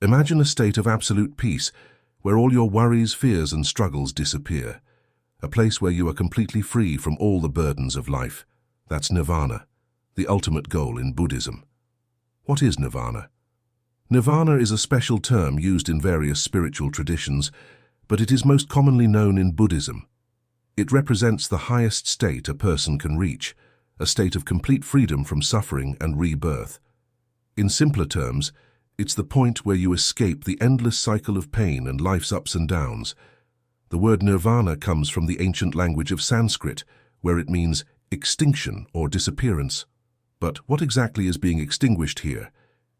Imagine a state of absolute peace, where all your worries, fears, and struggles disappear. A place where you are completely free from all the burdens of life. That's Nirvana, the ultimate goal in Buddhism. What is Nirvana? Nirvana is a special term used in various spiritual traditions, but it is most commonly known in Buddhism. It represents the highest state a person can reach, a state of complete freedom from suffering and rebirth. In simpler terms, it's the point where you escape the endless cycle of pain and life's ups and downs. The word nirvana comes from the ancient language of Sanskrit, where it means extinction or disappearance. But what exactly is being extinguished here?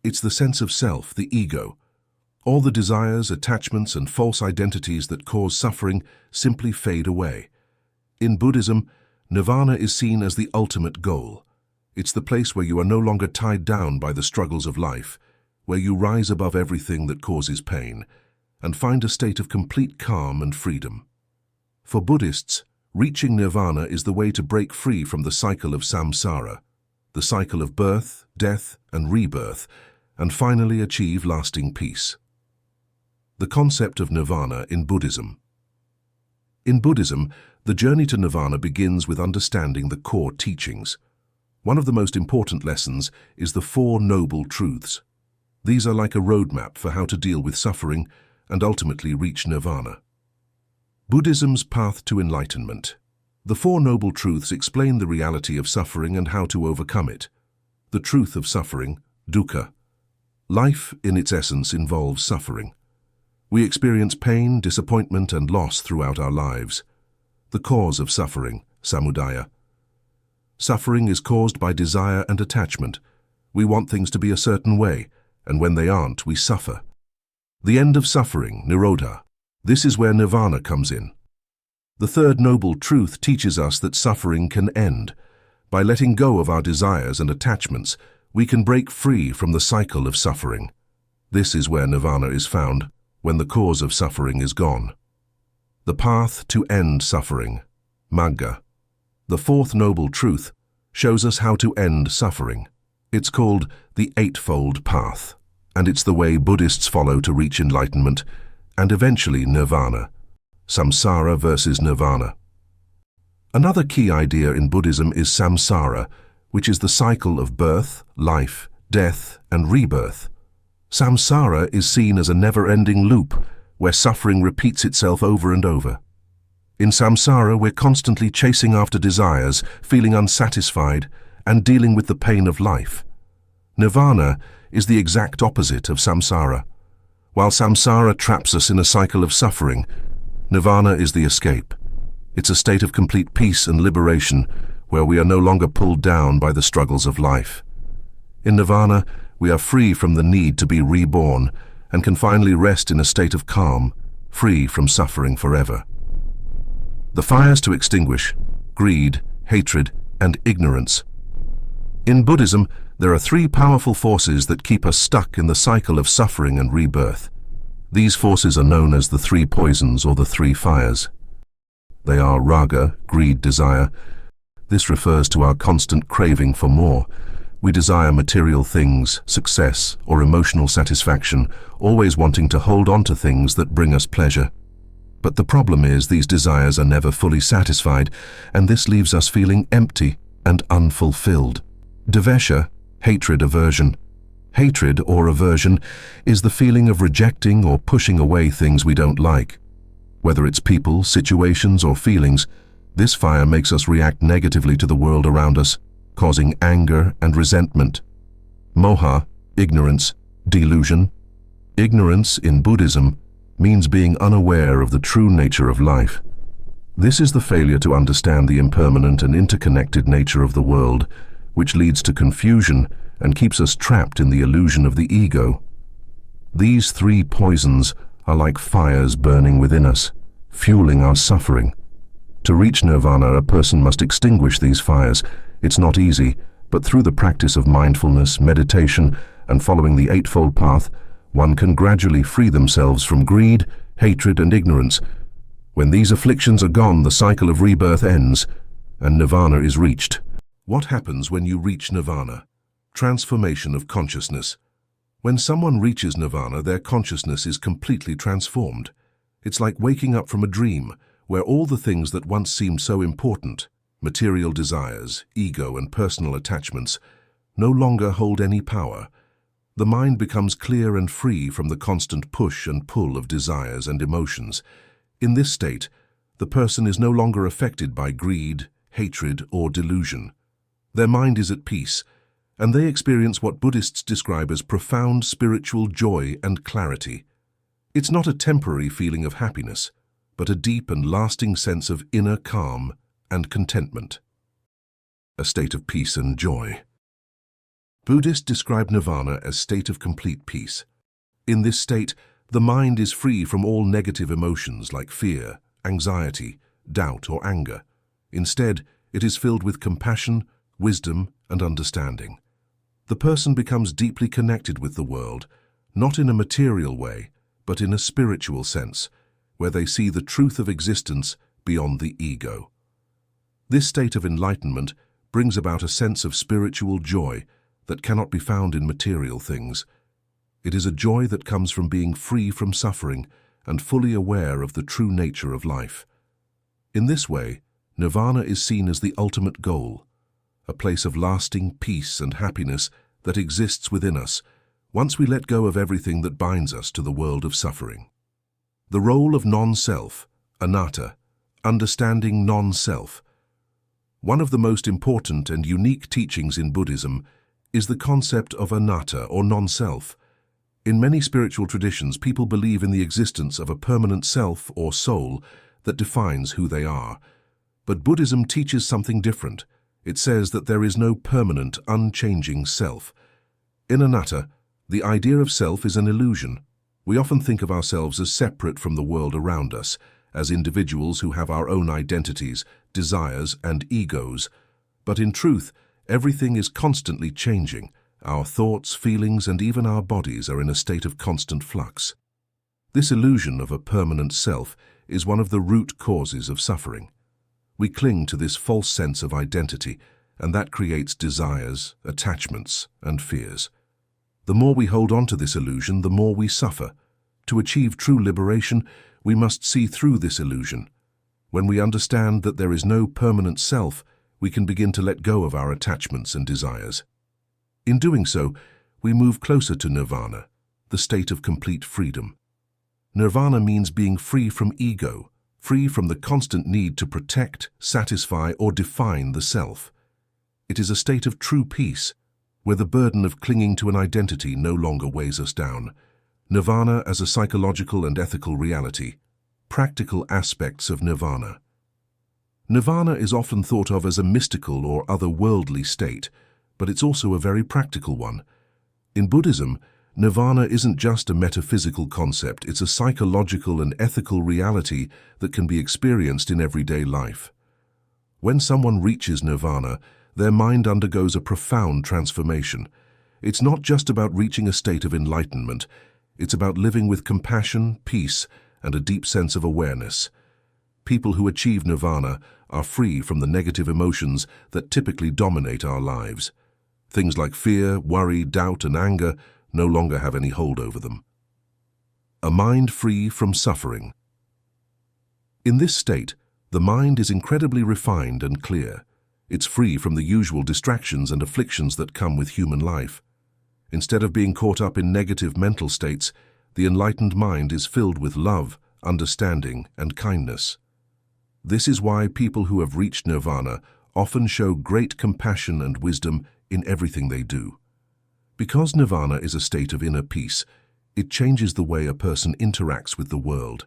It's the sense of self, the ego. All the desires, attachments, and false identities that cause suffering simply fade away. In Buddhism, nirvana is seen as the ultimate goal. It's the place where you are no longer tied down by the struggles of life, where you rise above everything that causes pain, and find a state of complete calm and freedom. For Buddhists, reaching nirvana is the way to break free from the cycle of samsara, the cycle of birth, death, and rebirth, and finally achieve lasting peace. The concept of nirvana in Buddhism. In Buddhism, the journey to nirvana begins with understanding the core teachings. One of the most important lessons is the Four Noble Truths. These are like a roadmap for how to deal with suffering and ultimately reach nirvana. Buddhism's path to enlightenment. The Four Noble Truths explain the reality of suffering and how to overcome it. The truth of suffering, dukkha. Life, in its essence, involves suffering. We experience pain, disappointment, and loss throughout our lives. The cause of suffering, samudaya. Suffering is caused by desire and attachment. We want things to be a certain way, and when they aren't, we suffer. The end of suffering, nirodha. This is where nirvana comes in. The third noble truth teaches us that suffering can end. By letting go of our desires and attachments, we can break free from the cycle of suffering. This is where nirvana is found, when the cause of suffering is gone. The path to end suffering, magga. The fourth noble truth shows us how to end suffering. It's called the Eightfold Path, and it's the way Buddhists follow to reach enlightenment and eventually nirvana. Samsara versus nirvana. Another key idea in Buddhism is samsara, which is the cycle of birth, life, death, and rebirth. Samsara is seen as a never-ending loop where suffering repeats itself over and over. In samsara, we're constantly chasing after desires, feeling unsatisfied, and dealing with the pain of life. Nirvana is the exact opposite of samsara. While samsara traps us in a cycle of suffering, nirvana is the escape. It's a state of complete peace and liberation where we are no longer pulled down by the struggles of life. In nirvana, we are free from the need to be reborn and can finally rest in a state of calm, free from suffering forever. The fires to extinguish: greed, hatred, and ignorance. In Buddhism, there are three powerful forces that keep us stuck in the cycle of suffering and rebirth. These forces are known as the three poisons or the three fires. They are raga, greed, desire. This refers to our constant craving for more. We desire material things, success, or emotional satisfaction, always wanting to hold on to things that bring us pleasure. But the problem is these desires are never fully satisfied, and this leaves us feeling empty and unfulfilled. Dvesha, hatred, aversion. Hatred or aversion is the feeling of rejecting or pushing away things we don't like. Whether it's people, situations, or feelings, this fire makes us react negatively to the world around us, causing anger and resentment. Moha, ignorance, delusion. Ignorance in Buddhism means being unaware of the true nature of life. This is the failure to understand the impermanent and interconnected nature of the world, which leads to confusion and keeps us trapped in the illusion of the ego. These three poisons are like fires burning within us, fueling our suffering. To reach nirvana, a person must extinguish these fires. It's not easy, but through the practice of mindfulness, meditation, and following the Eightfold Path, one can gradually free themselves from greed, hatred, and ignorance. When these afflictions are gone, the cycle of rebirth ends, and nirvana is reached. What happens when you reach nirvana? Transformation of consciousness. When someone reaches nirvana, their consciousness is completely transformed. It's like waking up from a dream, where all the things that once seemed so important, material desires, ego, and personal attachments, no longer hold any power. The mind becomes clear and free from the constant push and pull of desires and emotions. In this state, the person is no longer affected by greed, hatred, or delusion. Their mind is at peace, and they experience what Buddhists describe as profound spiritual joy and clarity. It's not a temporary feeling of happiness, but a deep and lasting sense of inner calm and contentment. A state of peace and joy. Buddhists describe nirvana as state of complete peace. In this state, the mind is free from all negative emotions like fear, anxiety, doubt, or anger. Instead, it is filled with compassion, wisdom, and understanding. The person becomes deeply connected with the world, not in a material way, but in a spiritual sense, where they see the truth of existence beyond the ego. This state of enlightenment brings about a sense of spiritual joy that cannot be found in material things. It is a joy that comes from being free from suffering and fully aware of the true nature of life. In this way, nirvana is seen as the ultimate goal, a place of lasting peace and happiness that exists within us once we let go of everything that binds us to the world of suffering. The role of non-self, anatta, understanding non-self. One of the most important and unique teachings in Buddhism is the concept of anatta, or non-self. In many spiritual traditions, people believe in the existence of a permanent self or soul that defines who they are. But Buddhism teaches something different. It says that there is no permanent, unchanging self. In anatta, the idea of self is an illusion. We often think of ourselves as separate from the world around us, as individuals who have our own identities, desires, and egos. But in truth, everything is constantly changing. Our thoughts, feelings, and even our bodies are in a state of constant flux. This illusion of a permanent self is one of the root causes of suffering. We cling to this false sense of identity, and that creates desires, attachments, and fears. The more we hold on to this illusion, the more we suffer. To achieve true liberation, we must see through this illusion. When we understand that there is no permanent self, we can begin to let go of our attachments and desires. In doing so, we move closer to nirvana, the state of complete freedom. Nirvana means being free from ego, free from the constant need to protect, satisfy, or define the self. It is a state of true peace, where the burden of clinging to an identity no longer weighs us down. Nirvana as a psychological and ethical reality. Practical aspects of nirvana. Nirvana is often thought of as a mystical or otherworldly state, but it's also a very practical one. In Buddhism, nirvana isn't just a metaphysical concept, it's a psychological and ethical reality that can be experienced in everyday life. When someone reaches nirvana, their mind undergoes a profound transformation. It's not just about reaching a state of enlightenment, it's about living with compassion, peace, and a deep sense of awareness. People who achieve nirvana are free from the negative emotions that typically dominate our lives. Things like fear, worry, doubt, and anger no longer have any hold over them. A mind free from suffering. In this state, the mind is incredibly refined and clear. It's free from the usual distractions and afflictions that come with human life. Instead of being caught up in negative mental states, the enlightened mind is filled with love, understanding, and kindness. This is why people who have reached nirvana often show great compassion and wisdom in everything they do. Because nirvana is a state of inner peace, it changes the way a person interacts with the world.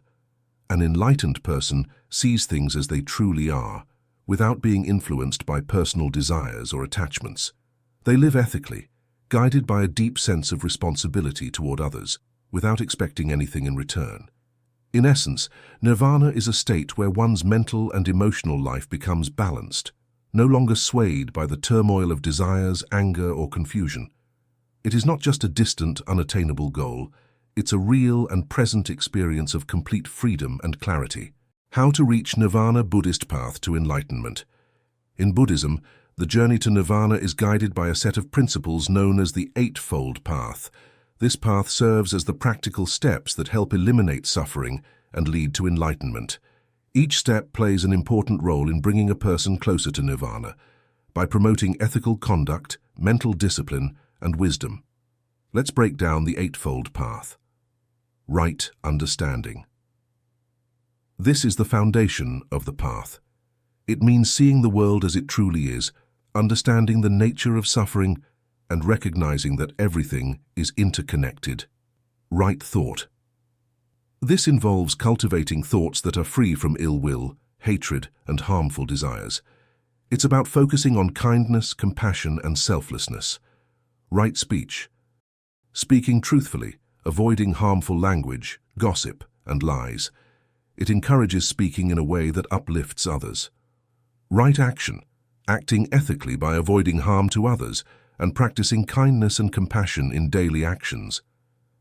An enlightened person sees things as they truly are, without being influenced by personal desires or attachments. They live ethically, guided by a deep sense of responsibility toward others, without expecting anything in return. In essence, nirvana is a state where one's mental and emotional life becomes balanced, no longer swayed by the turmoil of desires, anger, or confusion. It is not just a distant, unattainable goal, it's a real and present experience of complete freedom and clarity. How to reach Nirvana Buddhist path to enlightenment. In Buddhism, the journey to nirvana is guided by a set of principles known as the Eightfold Path. This path serves as the practical steps that help eliminate suffering and lead to enlightenment. Each step plays an important role in bringing a person closer to nirvana by promoting ethical conduct, mental discipline, and wisdom. Let's break down the eightfold path. Right understanding. This is the foundation of the path. It means seeing the world as it truly is, understanding the nature of suffering, and recognizing that everything is interconnected. Right thought. This involves cultivating thoughts that are free from ill will, hatred, and harmful desires. It's about focusing on kindness, compassion, and selflessness. Right speech. Speaking truthfully, avoiding harmful language, gossip, and lies. It encourages speaking in a way that uplifts others. Right action. Acting ethically by avoiding harm to others and practicing kindness and compassion in daily actions.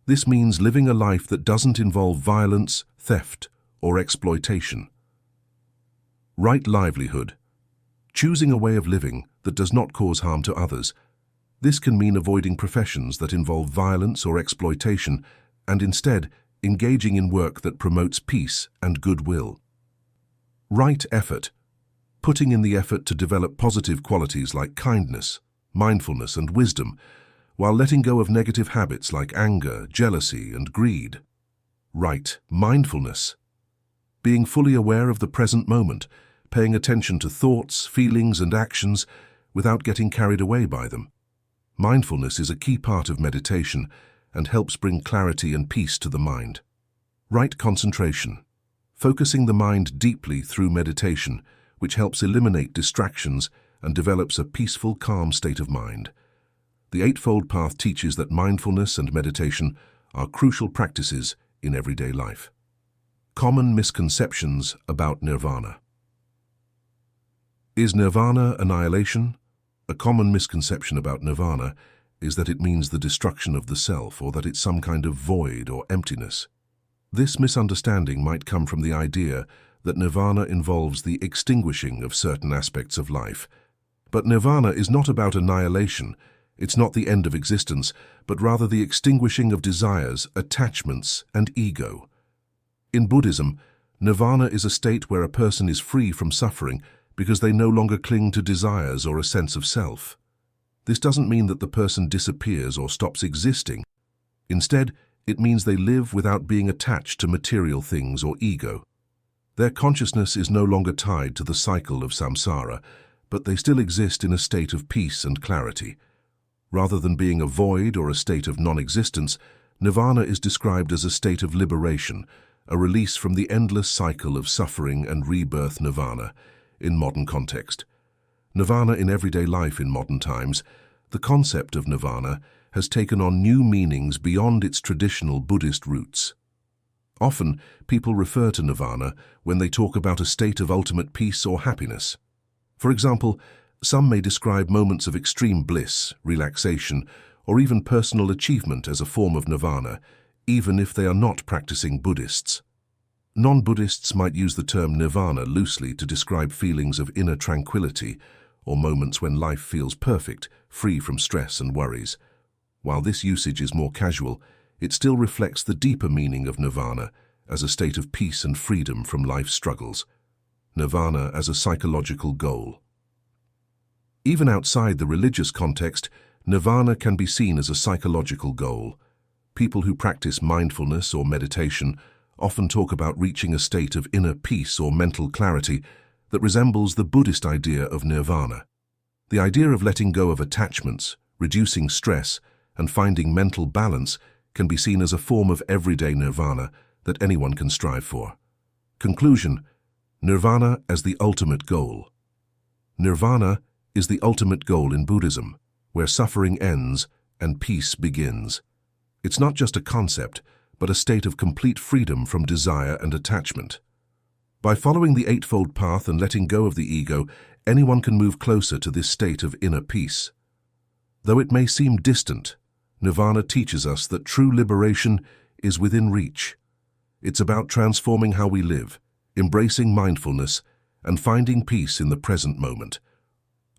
This means living a life that doesn't involve violence, theft, or exploitation. Right livelihood. Choosing a way of living that does not cause harm to others. This can mean avoiding professions that involve violence or exploitation and instead engaging in work that promotes peace and goodwill. Right effort. Putting in the effort to develop positive qualities like kindness, mindfulness, and wisdom, while letting go of negative habits like anger, jealousy, and greed. Right mindfulness. Being fully aware of the present moment, paying attention to thoughts, feelings, and actions without getting carried away by them. Mindfulness is a key part of meditation and helps bring clarity and peace to the mind. Right concentration. Focusing the mind deeply through meditation, which helps eliminate distractions and develops a peaceful, calm state of mind. The Eightfold Path teaches that mindfulness and meditation are crucial practices in everyday life. Common misconceptions about nirvana. Is nirvana annihilation? A common misconception about nirvana is that it means the destruction of the self or that it's some kind of void or emptiness. This misunderstanding might come from the idea that nirvana involves the extinguishing of certain aspects of life. But nirvana is not about annihilation. It's not the end of existence, but rather the extinguishing of desires, attachments, and ego. In Buddhism, nirvana is a state where a person is free from suffering because they no longer cling to desires or a sense of self. This doesn't mean that the person disappears or stops existing. Instead, it means they live without being attached to material things or ego. Their consciousness is no longer tied to the cycle of samsara, but they still exist in a state of peace and clarity. Rather than being a void or a state of non-existence, nirvana is described as a state of liberation, a release from the endless cycle of suffering and rebirth nirvana. In modern context. Nirvana in everyday life in modern times, the concept of nirvana has taken on new meanings beyond its traditional Buddhist roots. Often, people refer to nirvana when they talk about a state of ultimate peace or happiness. For example, some may describe moments of extreme bliss, relaxation, or even personal achievement as a form of nirvana, even if they are not practicing Buddhists. Non-Buddhists might use the term nirvana loosely to describe feelings of inner tranquility or moments when life feels perfect, free from stress and worries. While this usage is more casual, it still reflects the deeper meaning of nirvana as a state of peace and freedom from life's struggles. Nirvana as a psychological goal. Even outside the religious context, nirvana can be seen as a psychological goal. People who practice mindfulness or meditation often talk about reaching a state of inner peace or mental clarity that resembles the Buddhist idea of nirvana. The idea of letting go of attachments, reducing stress, and finding mental balance can be seen as a form of everyday nirvana that anyone can strive for. Conclusion: nirvana as the ultimate goal. Nirvana is the ultimate goal in Buddhism, where suffering ends and peace begins. It's not just a concept, but a state of complete freedom from desire and attachment. By following the Eightfold Path and letting go of the ego, anyone can move closer to this state of inner peace. Though it may seem distant, Nirvana teaches us that true liberation is within reach. It's about transforming how we live, embracing mindfulness, and finding peace in the present moment.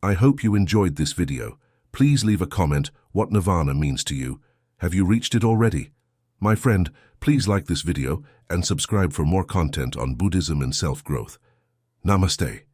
I hope you enjoyed this video. Please leave a comment what Nirvana means to you, Have you reached it already? My friend, please like this video and subscribe for more content on Buddhism and self-growth. Namaste.